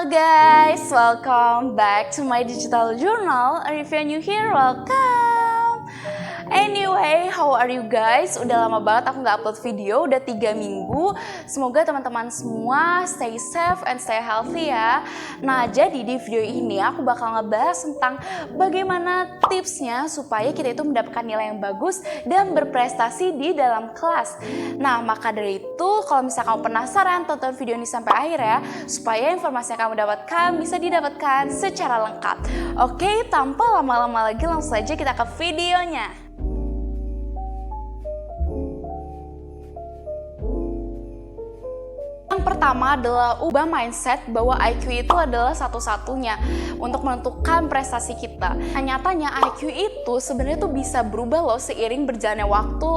guys, welcome back to my digital journal. If you're new here, welcome. Anyway, how are you guys? Udah lama banget aku nggak upload video, udah 3 minggu. Semoga teman-teman semua stay safe and stay healthy ya. Nah, jadi di video ini aku bakal ngebahas tentang bagaimana tipsnya supaya kita itu mendapatkan nilai yang bagus dan berprestasi di dalam kelas. Nah, maka dari itu kalau misalnya kamu penasaran, tonton video ini sampai akhir ya, supaya informasi yang kamu dapatkan bisa didapatkan secara lengkap. Oke, tanpa lama-lama lagi langsung saja kita ke videonya. Yang pertama adalah ubah mindset bahwa IQ itu adalah satu-satunya untuk menentukan prestasi kita. Nah, nyatanya IQ itu sebenarnya tuh bisa berubah loh seiring berjalannya waktu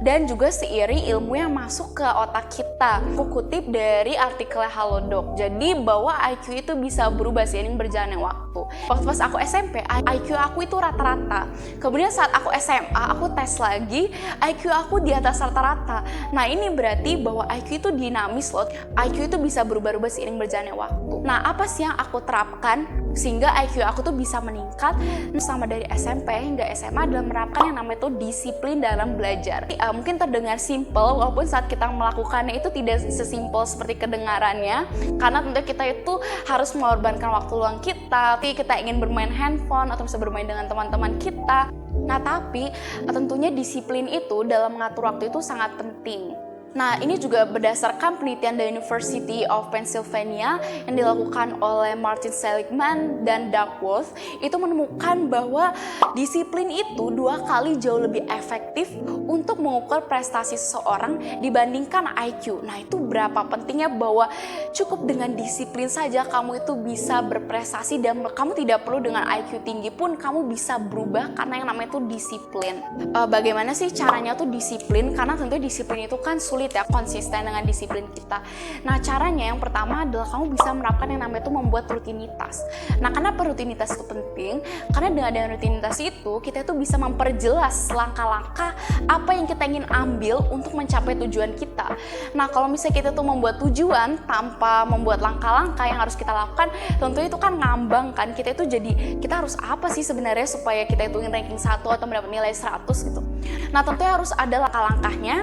dan juga seiring ilmu yang masuk ke otak kita. Aku kutip dari artikel Halodoc. Jadi bahwa IQ itu bisa berubah seiring berjalannya waktu. Waktu pas aku SMP, IQ aku itu rata-rata. Kemudian saat aku SMA, aku tes lagi, IQ aku di atas rata-rata. Nah, ini berarti bahwa IQ itu dinamis loh. IQ itu bisa berubah-ubah seiring berjalannya waktu. Nah, apa sih yang aku terapkan sehingga IQ aku tuh bisa meningkat sama dari SMP hingga SMA dalam menerapkan yang namanya tuh disiplin dalam belajar. Mungkin terdengar simple walaupun saat kita melakukannya itu tidak sesimpel seperti kedengarannya, karena tentu kita itu harus mengorbankan waktu luang kita. Kita ingin bermain handphone atau bisa bermain dengan teman-teman kita. Nah, tapi tentunya disiplin itu dalam mengatur waktu itu sangat penting. Nah, ini juga berdasarkan penelitian dari University of Pennsylvania yang dilakukan oleh Martin Seligman dan Duckworth, itu menemukan bahwa disiplin itu 2 kali jauh lebih efektif untuk mengukur prestasi seseorang dibandingkan IQ. Nah, itu berapa pentingnya bahwa cukup dengan disiplin saja kamu itu bisa berprestasi dan kamu tidak perlu dengan IQ tinggi pun kamu bisa berubah karena yang namanya itu disiplin. Bagaimana sih caranya tuh disiplin? Karena tentu disiplin itu kan sulit ya, konsisten dengan disiplin kita. Nah, caranya yang pertama adalah kamu bisa menerapkan yang namanya itu membuat rutinitas. Nah, kenapa rutinitas itu penting? Karena dengan rutinitas itu kita itu bisa memperjelas langkah-langkah apa yang kita ingin ambil untuk mencapai tujuan kita. Nah, kalau misalnya kita tuh membuat tujuan tanpa membuat langkah-langkah yang harus kita lakukan, tentunya itu kan ngambang kan. Kita itu jadi, kita harus apa sih sebenarnya supaya kita itu ingin ranking 1 atau mendapat nilai 100 gitu. Nah, tentunya harus ada langkah-langkahnya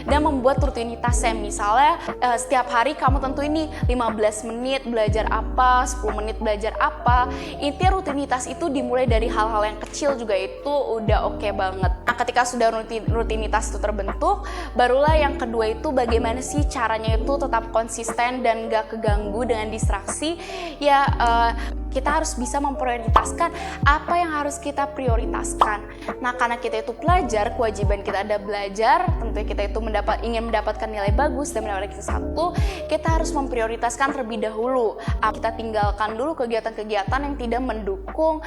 dan membuat rutinitasnya. Misalnya setiap hari kamu tentu ini 15 menit belajar apa, 10 menit belajar apa. Intinya rutinitas itu dimulai dari hal-hal yang kecil juga itu udah oke banget. Nah, ketika sudah rutinitas itu terbentuk, barulah yang kedua itu bagaimana sih caranya itu tetap konsisten dan gak keganggu dengan distraksi. Ya, kita harus bisa memprioritaskan apa yang harus kita prioritaskan. Nah, karena kita itu pelajar, kewajiban kita ada belajar, tentunya kita itu ingin mendapatkan nilai bagus dan mendapatkan ranking 1, kita harus memprioritaskan terlebih dahulu. Kita tinggalkan dulu kegiatan-kegiatan yang tidak mendukung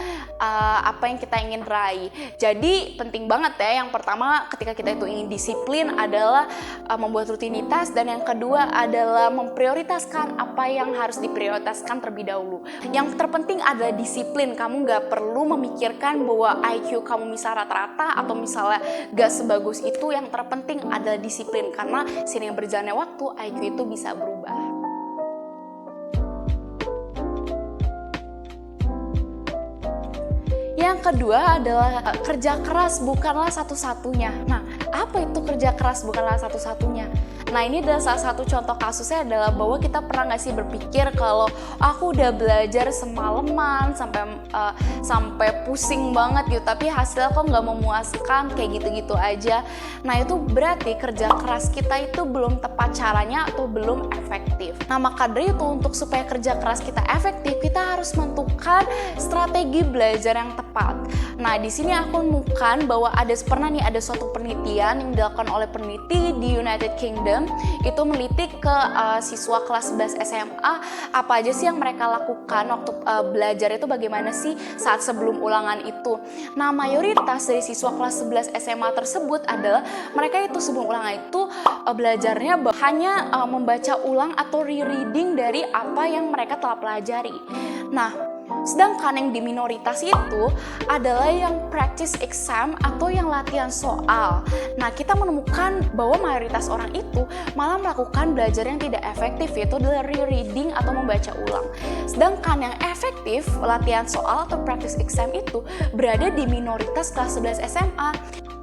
apa yang kita ingin raih. Jadi penting banget ya, yang pertama ketika kita itu ingin disiplin adalah membuat rutinitas, dan yang kedua adalah memprioritaskan apa yang harus diprioritaskan terlebih dahulu. Yang terpenting adalah disiplin. Kamu gak perlu memikirkan bahwa IQ kamu misalnya rata-rata atau misalnya gak sebagus itu. Yang terpenting adalah disiplin, karena seiring berjalannya waktu IQ itu bisa berubah. Yang kedua adalah kerja keras bukanlah satu-satunya. Nah, apa itu kerja keras bukanlah satu-satunya? Nah, ini adalah salah satu contoh kasusnya adalah bahwa kita pernah nggak sih berpikir kalau aku udah belajar semalaman sampai pusing banget gitu, tapi hasilnya kok nggak memuaskan, kayak gitu-gitu aja. Nah, itu berarti kerja keras kita itu belum tepat caranya atau belum efektif. Nah, maka dari itu untuk supaya kerja keras kita efektif, kita harus menentukan strategi belajar yang tepat. Nah, di sini aku menemukan bahwa ada suatu penelitian yang dilakukan oleh peneliti di United Kingdom, itu meneliti ke siswa kelas 11 SMA apa aja sih yang mereka lakukan waktu belajar itu, bagaimana sih saat sebelum ulangan itu. Nah, mayoritas dari siswa kelas 11 SMA tersebut adalah mereka itu sebelum ulangan itu belajarnya hanya membaca ulang atau rereading dari apa yang mereka telah pelajari. Nah, Sedangkan yang di minoritas itu adalah yang practice exam atau yang latihan soal. Nah, kita menemukan bahwa mayoritas orang itu malah melakukan belajar yang tidak efektif, yaitu adalah rereading atau membaca ulang. Sedangkan yang efektif, latihan soal atau practice exam itu berada di minoritas kelas 11 SMA.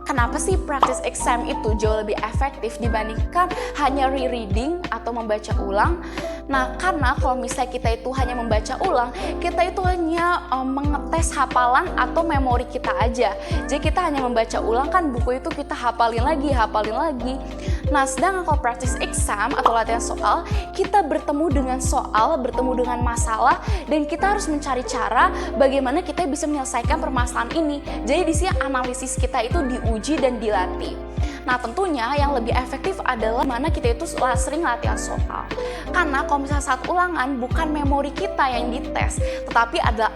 Kenapa sih practice exam itu jauh lebih efektif dibandingkan hanya rereading atau membaca ulang? Nah, karena kalau misalnya kita itu hanya membaca ulang, kita itu hanya mengetes hafalan atau memori kita aja. Jadi kita hanya membaca ulang, kan buku itu kita hafalin lagi. Nah, sedangkan kalau practice exam atau latihan soal, kita bertemu dengan soal, bertemu dengan masalah, dan kita harus mencari cara bagaimana kita bisa menyelesaikan permasalahan ini. Jadi di sini analisis kita itu diuji dan dilatih. Nah, tentunya yang lebih efektif adalah mana kita itu sering latihan soal. Karena kalau misalnya saat ulangan bukan memori kita yang dites, tetapi adalah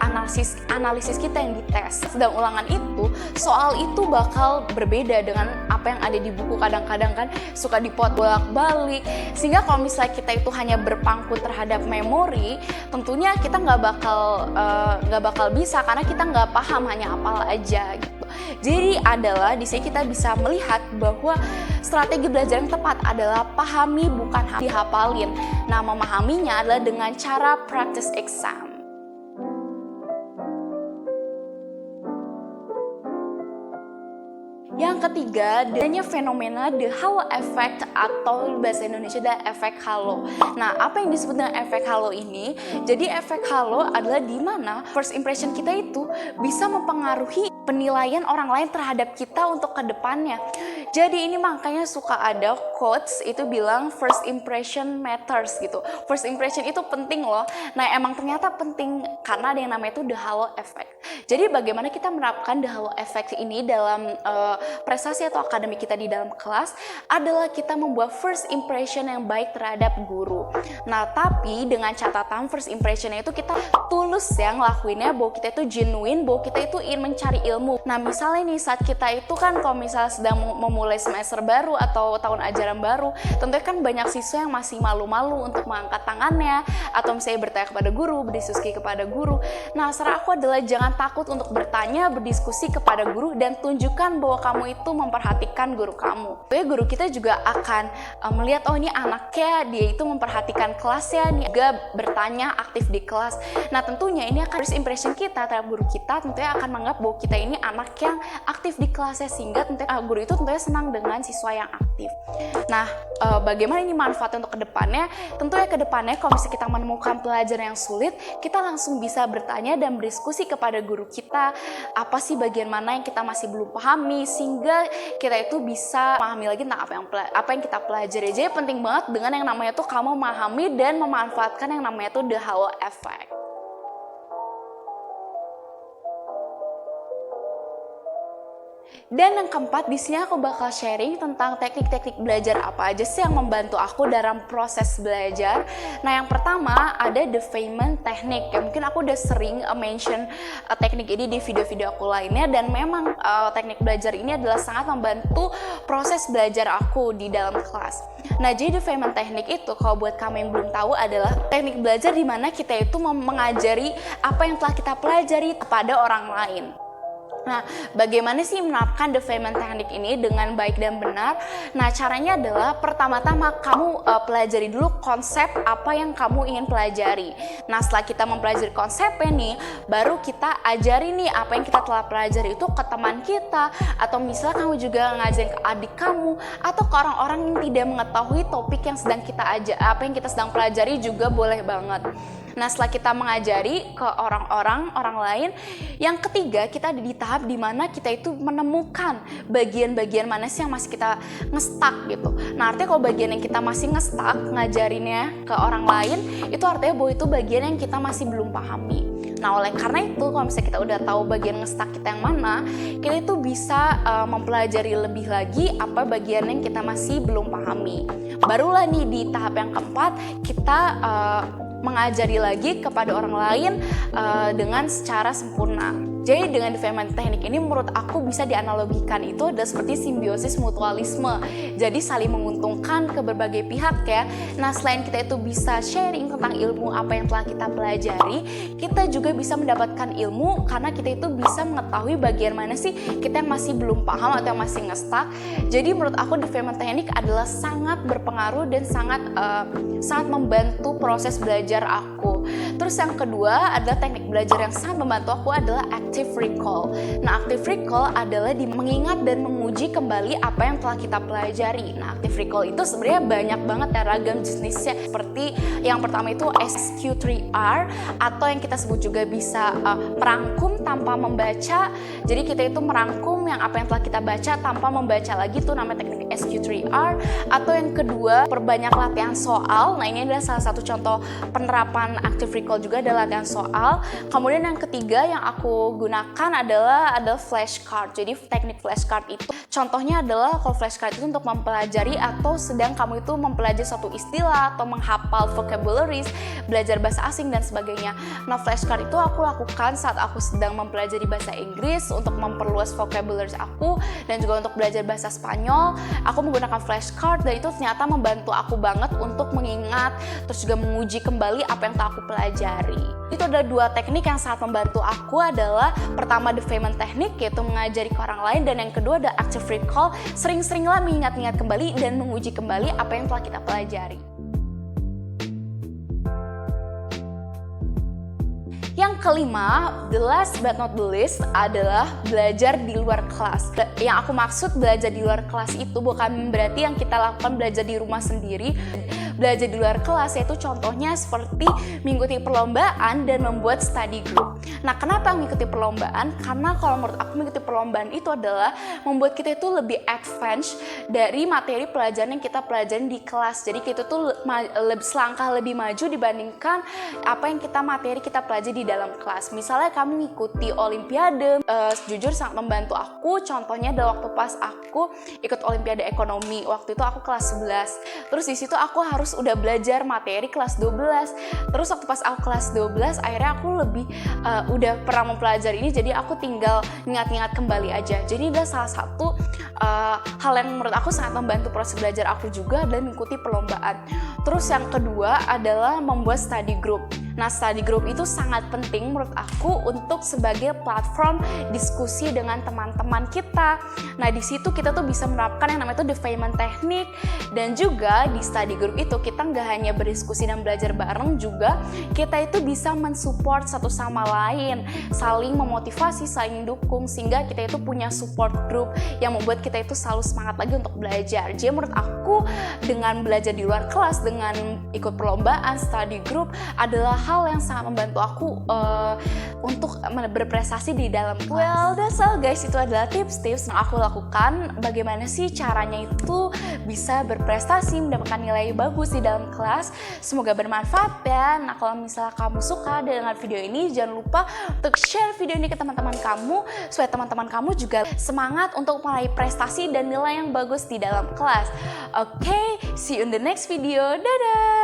analisis kita yang dites. Sedang ulangan itu, soal itu bakal berbeda dengan apa yang ada di buku. Kadang-kadang kan suka dipot bolak-balik, sehingga kalau misalnya kita itu hanya berpangku terhadap memori, tentunya kita nggak bakal bisa, karena kita nggak paham, hanya hafal aja gitu. Jadi adalah di sini kita bisa melihat bahwa strategi belajar yang tepat adalah pahami, bukan dihafalin. Nah, memahaminya adalah dengan cara practice exam. Yang ketiga, adanya fenomena the halo effect atau bahasa Indonesia adalah efek halo. Nah, apa yang disebut dengan efek halo ini? Jadi efek halo adalah di mana first impression kita itu bisa mempengaruhi penilaian orang lain terhadap kita untuk kedepannya. Jadi ini makanya suka ada quotes itu bilang first impression matters gitu. First impression itu penting loh. Nah, emang ternyata penting karena ada yang namanya itu the halo effect. Jadi bagaimana kita menerapkan the halo effect ini dalam prestasi atau akademik kita di dalam kelas adalah kita membuat first impression yang baik terhadap guru. Nah, tapi dengan catatan first impression-nya itu kita tulus ya ngelakuinnya, bahwa kita itu genuine, bahwa kita itu ingin mencari ilmu. Nah, misalnya nih saat kita itu kan kalau misalnya sedang memulai semester baru atau tahun ajaran baru, tentunya kan banyak siswa yang masih malu-malu untuk mengangkat tangannya atau misalnya bertanya kepada guru, berdiskusi kepada guru. Nah, saran aku adalah jangan takut untuk bertanya, berdiskusi kepada guru, dan tunjukkan bahwa kamu itu memperhatikan guru kamu. Jadi guru kita juga akan melihat, oh ini anaknya, dia itu memperhatikan kelasnya, dia juga bertanya aktif di kelas. Nah, tentunya ini akan first impression kita terhadap guru kita, tentunya akan menganggap bahwa kita ini anak yang aktif di kelasnya, sehingga tentunya guru itu tentunya senang dengan siswa yang aktif. Nah, bagaimana ini manfaatnya untuk kedepannya? Tentunya kedepannya kalau misalnya kita menemukan pelajaran yang sulit, kita langsung bisa bertanya dan berdiskusi kepada guru kita, apa sih bagian mana yang kita masih belum pahami, sehingga kita itu bisa memahami lagi tentang apa yang kita pelajari. Jadi penting banget dengan yang namanya tuh kamu memahami dan memanfaatkan yang namanya tuh the halo effect. Dan yang keempat, di sini aku bakal sharing tentang teknik-teknik belajar apa aja sih yang membantu aku dalam proses belajar. Nah, yang pertama ada the Feynman technique. Ya, mungkin aku udah sering mention teknik ini di video-video aku lainnya, dan memang teknik belajar ini adalah sangat membantu proses belajar aku di dalam kelas. Nah, jadi the Feynman technique itu kalau buat kamu yang belum tahu adalah teknik belajar di mana kita itu mengajari apa yang telah kita pelajari kepada orang lain. Nah, bagaimana sih menerapkan the Feynman technique ini dengan baik dan benar? Nah, caranya adalah pertama-tama kamu pelajari dulu konsep apa yang kamu ingin pelajari. Nah, setelah kita mempelajari konsepnya nih, baru kita ajari nih apa yang kita telah pelajari itu ke teman kita, atau misalnya kamu juga ngajarin ke adik kamu, atau ke orang-orang yang tidak mengetahui topik yang sedang kita apa yang kita sedang pelajari juga boleh banget. Nah, setelah kita mengajari ke orang lain, yang ketiga kita ada di tahap dimana kita itu menemukan bagian-bagian mana sih yang masih kita ngestak gitu. Nah, artinya kalau bagian yang kita masih ngestak ngajarinnya ke orang lain, itu artinya bahwa itu bagian yang kita masih belum pahami. Nah, oleh karena itu kalau misalnya kita udah tahu bagian ngestak kita yang mana, kita itu bisa mempelajari lebih lagi apa bagian yang kita masih belum pahami. Barulah nih di tahap yang keempat kita mengajari lagi kepada orang lain dengan secara sempurna. Jadi dengan development teknik ini menurut aku bisa dianalogikan itu adalah seperti simbiosis mutualisme. Jadi saling menguntungkan ke berbagai pihak ya. Nah selain kita itu bisa sharing tentang ilmu apa yang telah kita pelajari, kita juga bisa mendapatkan ilmu karena kita itu bisa mengetahui bagian mana sih kita yang masih belum paham atau yang masih nge-stuck. Jadi menurut aku development teknik adalah sangat berpengaruh dan sangat membantu proses belajar aku. Terus yang kedua adalah teknik belajar yang sangat membantu aku adalah active recall. Nah, active recall adalah mengingat dan menguji kembali apa yang telah kita pelajari. Nah, active recall itu sebenarnya banyak banget ya ragam jenisnya. Seperti yang pertama itu SQ3R atau yang kita sebut juga bisa merangkum tanpa membaca. Jadi kita itu merangkum yang apa yang telah kita baca tanpa membaca lagi, itu namanya teknik SQ3R. Atau yang kedua, perbanyak latihan soal. Nah, ini adalah salah satu contoh penerapan active recall juga adalah latihan soal. Kemudian yang ketiga yang aku gunakan adalah flashcard. Jadi teknik flashcard itu contohnya adalah kalau flashcard itu untuk mempelajari atau sedang kamu itu mempelajari suatu istilah atau menghafal vocabularies, belajar bahasa asing dan sebagainya. Nah, flashcard itu aku lakukan saat aku sedang mempelajari bahasa Inggris untuk memperluas vocabularies aku dan juga untuk belajar bahasa Spanyol. Aku menggunakan flashcard dan itu ternyata membantu aku banget untuk mengingat terus juga menguji kembali apa yang telah aku pelajari. Itu ada dua teknik yang sangat membantu aku adalah pertama development teknik yaitu mengajari ke orang lain, dan yang kedua ada active recall, sering-seringlah mengingat-ingat kembali dan menguji kembali apa yang telah kita pelajari. Yang kelima, the last but not the least adalah belajar di luar kelas. Yang aku maksud belajar di luar kelas itu bukan berarti yang kita lakukan belajar di rumah sendiri. Belajar di luar kelas yaitu contohnya seperti mengikuti perlombaan dan membuat study group. Nah, kenapa mengikuti perlombaan? Karena kalau menurut aku mengikuti perlombaan itu adalah membuat kita itu lebih advance dari materi pelajaran yang kita pelajarin di kelas. Jadi kita tuh selangkah lebih maju dibandingkan apa yang materi kita pelajari di dalam kelas. Misalnya kamu mengikuti olimpiade, jujur sangat membantu aku. Contohnya adalah waktu pas aku ikut olimpiade ekonomi. Waktu itu aku kelas 11. Terus di situ aku harus udah belajar materi kelas 12. Terus waktu pas aku kelas 12 akhirnya aku lebih udah pernah mempelajari ini, jadi aku tinggal ingat-ingat kembali aja. Jadi ini salah satu hal yang menurut aku sangat membantu proses belajar aku juga dan mengikuti perlombaan. Terus yang kedua adalah membuat study group. Nah, study group itu sangat penting menurut aku untuk sebagai platform diskusi dengan teman-teman kita. Nah, di situ kita tuh bisa menerapkan yang namanya itu development teknik, dan juga di study group itu kita nggak hanya berdiskusi dan belajar bareng, juga kita itu bisa mensupport satu sama lain, saling memotivasi, saling dukung, sehingga kita itu punya support group yang membuat kita itu selalu semangat lagi untuk belajar. Jadi menurut aku dengan belajar di luar kelas, dengan ikut perlombaan, study group adalah hal yang sangat membantu aku untuk berprestasi di dalam kelas. Well, that's all guys, itu adalah tips-tips yang aku lakukan bagaimana sih caranya itu bisa berprestasi, mendapatkan nilai bagus di dalam kelas. Semoga bermanfaat ya. Nah, kalau misalnya kamu suka dengan video ini, jangan lupa untuk share video ini ke teman-teman kamu supaya teman-teman kamu juga semangat untuk meraih prestasi dan nilai yang bagus di dalam kelas. Okay, see you in the next video. Dadah!